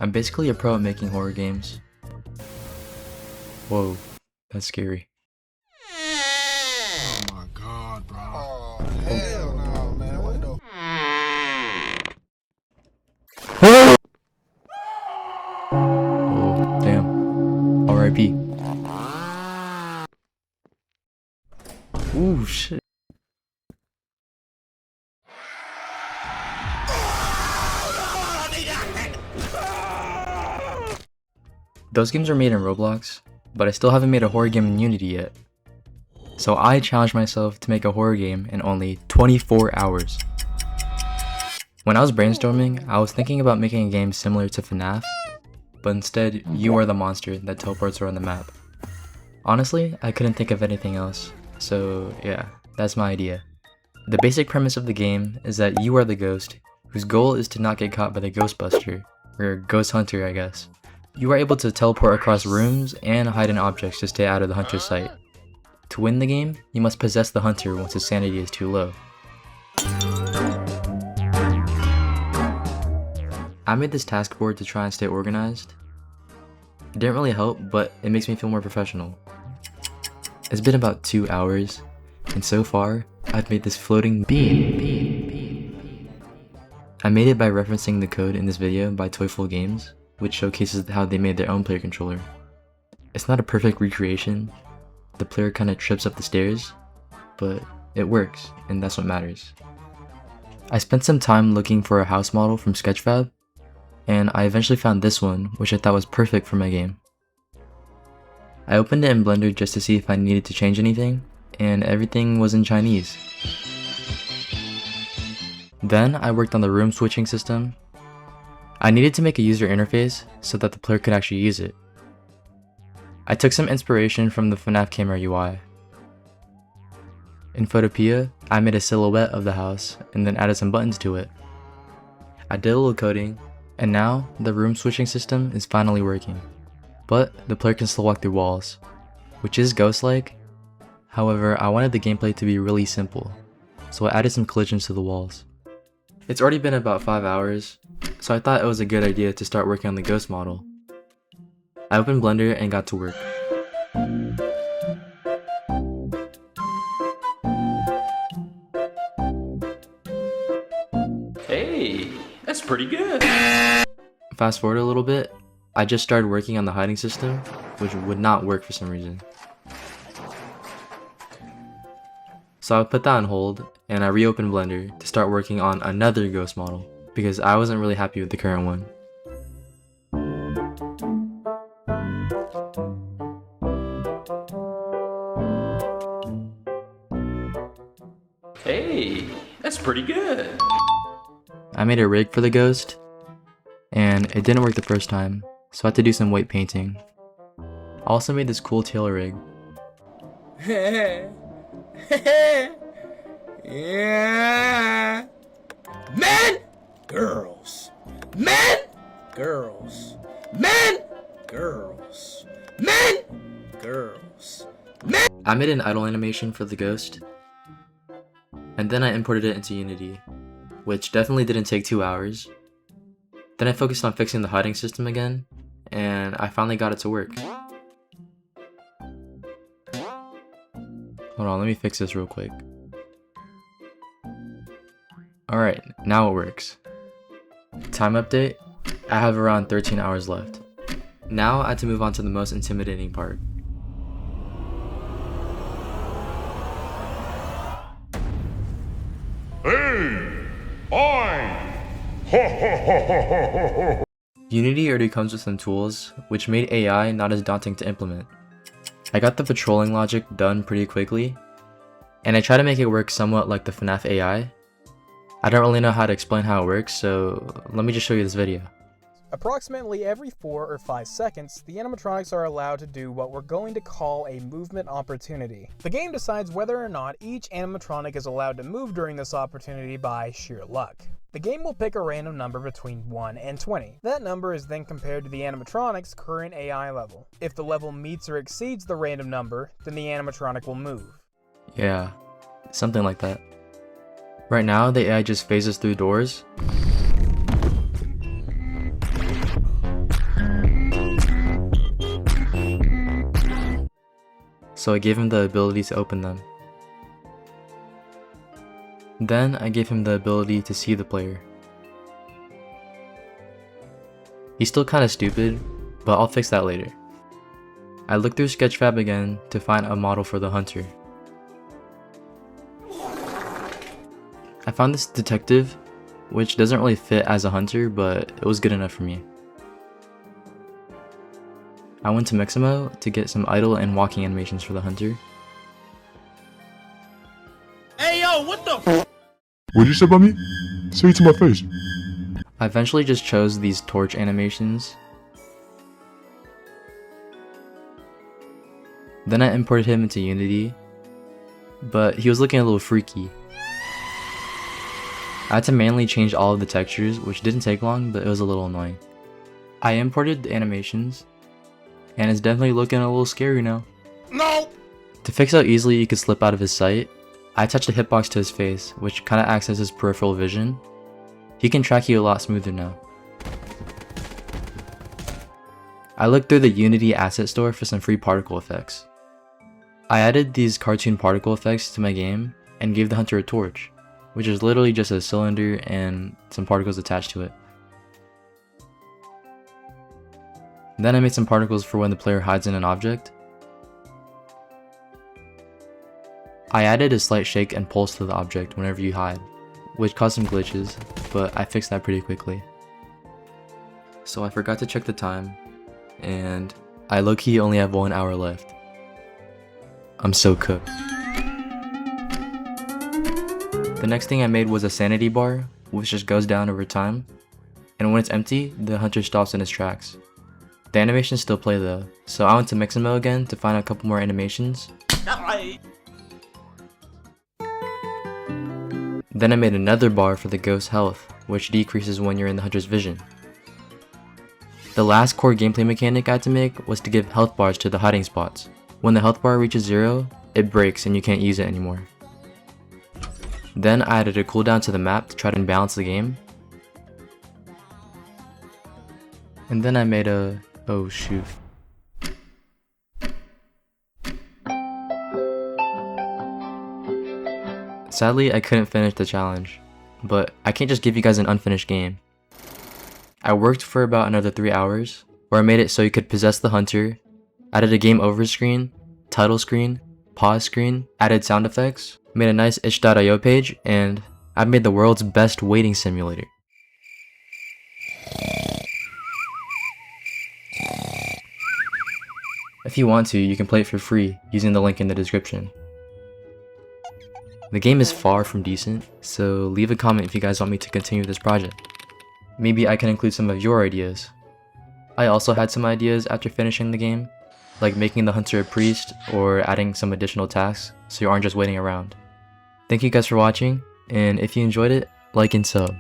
I'm basically a pro at making horror games. Whoa, that's scary. Oh my god, bro. Oh, hell no, man. What the? Oh, damn. R.I.P. Ooh, shit. Those games are made in Roblox, but I still haven't made a horror game in Unity yet. So I challenged myself to make a horror game in only 24 hours. When I was brainstorming, I was thinking about making a game similar to FNAF, but instead, you are the monster that teleports around the map. Honestly, I couldn't think of anything else, so yeah, that's my idea. The basic premise of the game is that you are the ghost, whose goal is to not get caught by the Ghostbuster, or Ghost Hunter I guess. You are able to teleport across rooms and hide in objects to stay out of the hunter's sight. To win the game, you must possess the hunter once his sanity is too low. I made this task board to try and stay organized. It didn't really help, but it makes me feel more professional. It's been about 2 hours, and so far, I've made this floating beam. I made it by referencing the code in this video by Toyful Games, which showcases how they made their own player controller. It's not a perfect recreation, the player kinda trips up the stairs, but it works, and that's what matters. I spent some time looking for a house model from Sketchfab, and I eventually found this one, which I thought was perfect for my game. I opened it in Blender just to see if I needed to change anything, and everything was in Chinese. Then I worked on the room switching system. I needed to make a user interface so that the player could actually use it. I took some inspiration from the FNAF camera UI. In Photopea, I made a silhouette of the house and then added some buttons to it. I did a little coding, and now the room switching system is finally working. But the player can still walk through walls, which is ghost-like. However, I wanted the gameplay to be really simple, so I added some collisions to the walls. It's already been about 5 hours, so I thought it was a good idea to start working on the ghost model. I opened Blender and got to work. Hey, that's pretty good. Fast forward a little bit, I just started working on the hiding system, which would not work for some reason. So I put that on hold, and I reopened Blender to start working on another ghost model, because I wasn't really happy with the current one. Hey, that's pretty good. I made a rig for the ghost, and it didn't work the first time, so I had to do some weight painting. I also made this cool tail rig. Yeah. Men, girls, men, girls, men, girls, men, girls, men. I made an idle animation for the ghost, and then I imported it into Unity, which definitely didn't take 2 hours. Then I focused on fixing the hiding system again, and I finally got it to work. Hold on, let me fix this real quick. Alright, now it works. Time update, I have around 13 hours left. Now I have to move on to the most intimidating part. Hey! I! Unity already comes with some tools, which made AI not as daunting to implement. I got the patrolling logic done pretty quickly, and I try to make it work somewhat like the FNAF AI. I don't really know how to explain how it works, so let me just show you this video. Approximately every 4 or 5 seconds, the animatronics are allowed to do what we're going to call a movement opportunity. The game decides whether or not each animatronic is allowed to move during this opportunity by sheer luck. The game will pick a random number between 1 and 20. That number is then compared to the animatronic's current AI level. If the level meets or exceeds the random number, then the animatronic will move. Yeah, something like that. Right now, the AI just phases through doors. so I gave him the ability to open them. Then I gave him the ability to see the player. He's still kinda stupid, but I'll fix that later. I looked through Sketchfab again to find a model for the hunter. I found this detective, which doesn't really fit as a hunter, but it was good enough for me. I went to Mixamo to get some idle and walking animations for the hunter. Hey yo, what the? What'd you say about me? Say it to my face. I eventually just chose these torch animations. Then I imported him into Unity, but he was looking a little freaky. I had to manually change all of the textures, which didn't take long, but it was a little annoying. I imported the animations, and it's definitely looking a little scary now. No! To fix how easily you could slip out of his sight, I attached a hitbox to his face, which kinda acts as his peripheral vision. He can track you a lot smoother now. I looked through the Unity asset store for some free particle effects. I added these cartoon particle effects to my game and gave the hunter a torch, which is literally just a cylinder and some particles attached to it. Then I made some particles for when the player hides in an object. I added a slight shake and pulse to the object whenever you hide, which caused some glitches, but I fixed that pretty quickly. So I forgot to check the time, and I low-key only have 1 hour left. I'm so cooked. The next thing I made was a sanity bar, which just goes down over time, and when it's empty, the hunter stops in his tracks. The animations still play though, so I went to Mixamo again to find a couple more animations. Then I made another bar for the ghost's health, which decreases when you're in the hunter's vision. The last core gameplay mechanic I had to make was to give health bars to the hiding spots. When the health bar reaches 0, it breaks and you can't use it anymore. Then I added a cooldown to the map to try to balance the game. And then I made a... oh shoot. Sadly, I couldn't finish the challenge, but I can't just give you guys an unfinished game. I worked for about another 3 hours, where I made it so you could possess the hunter, added a game over screen, title screen, pause screen, added sound effects, made a nice itch.io page, and I've made the world's best waiting simulator. If you want to, you can play it for free using the link in the description. The game is far from decent, so leave a comment if you guys want me to continue this project. Maybe I can include some of your ideas. I also had some ideas after finishing the game, like making the hunter a priest or adding some additional tasks so you aren't just waiting around. Thank you guys for watching, and if you enjoyed it, like and sub.